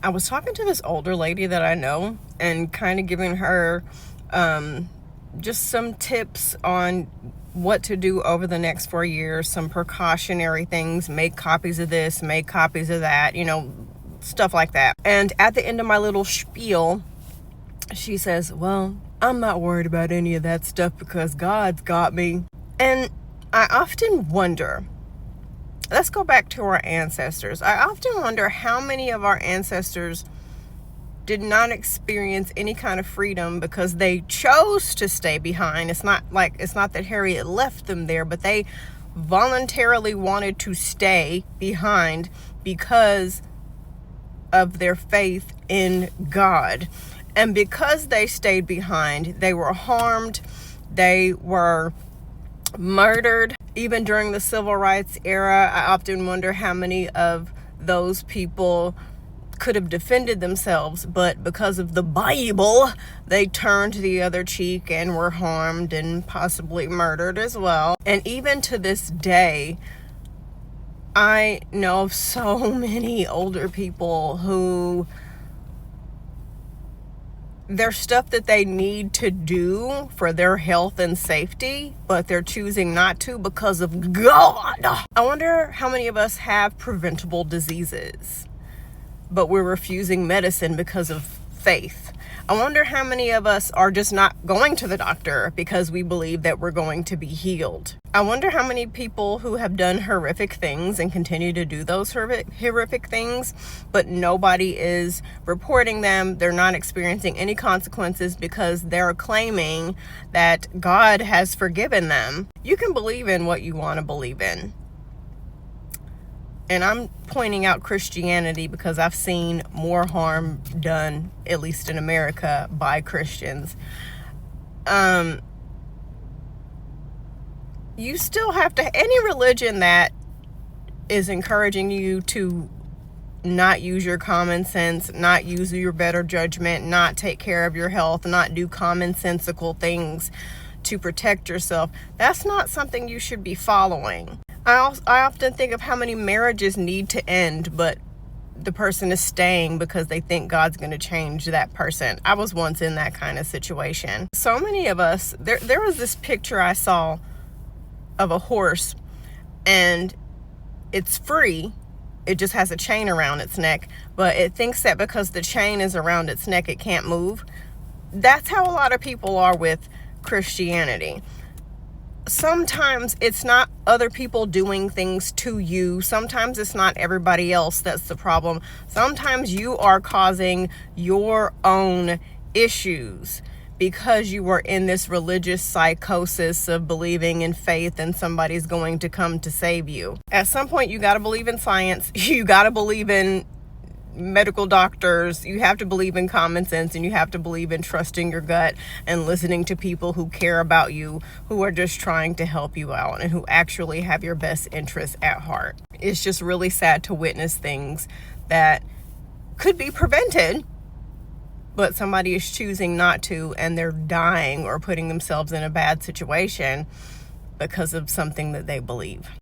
I was talking to this older lady that I know and kind of giving her just some tips on what to do over the next 4 years, some precautionary things, make copies of this, make copies of that, stuff like that. And at the end of my little spiel, she says, well, I'm not worried about any of that stuff because God's got me. And I often wonder, let's go back to our ancestors. I often wonder how many of our ancestors did not experience any kind of freedom because they chose to stay behind. It's not that Harriet left them there, but they voluntarily wanted to stay behind because of their faith in God. And because they stayed behind, they were harmed, they were murdered. Even during the civil rights era, I often wonder how many of those people could have defended themselves, but because of the Bible, they turned the other cheek and were harmed and possibly murdered as well. And even to this day, I know of so many older people who there's stuff that they need to do for their health and safety, but they're choosing not to because of God. I wonder how many of us have preventable diseases, but we're refusing medicine because of faith. I wonder how many of us are just not going to the doctor because we believe that we're going to be healed. I wonder how many people who have done horrific things and continue to do those horrific things, but nobody is reporting them. They're not experiencing any consequences because they're claiming that God has forgiven them. You can believe in what you want to believe in. And I'm pointing out Christianity because I've seen more harm done, at least in America, by Christians. You still have to, any religion that is encouraging you to not use your common sense, not use your better judgment, not take care of your health, not do commonsensical things to protect yourself, that's not something you should be following. I often think of how many marriages need to end, but the person is staying because they think God's going to change that person. I was once in that kind of situation. So many of us, there was this picture I saw of a horse, and it's free. It just has a chain around its neck, but it thinks that because the chain is around its neck, it can't move. That's how a lot of people are with Christianity. Sometimes it's not other people doing things to you. Sometimes it's not everybody else that's the problem. Sometimes you are causing your own issues because you are in this religious psychosis of believing in faith and somebody's going to come to save you. At some point, you got to believe in science. You got to believe in medical doctors. You have to believe in common sense, and you have to believe in trusting your gut and listening to people who care about you, who are just trying to help you out and who actually have your best interests at heart. It's just really sad to witness things that could be prevented, but somebody is choosing not to, and they're dying or putting themselves in a bad situation because of something that they believe.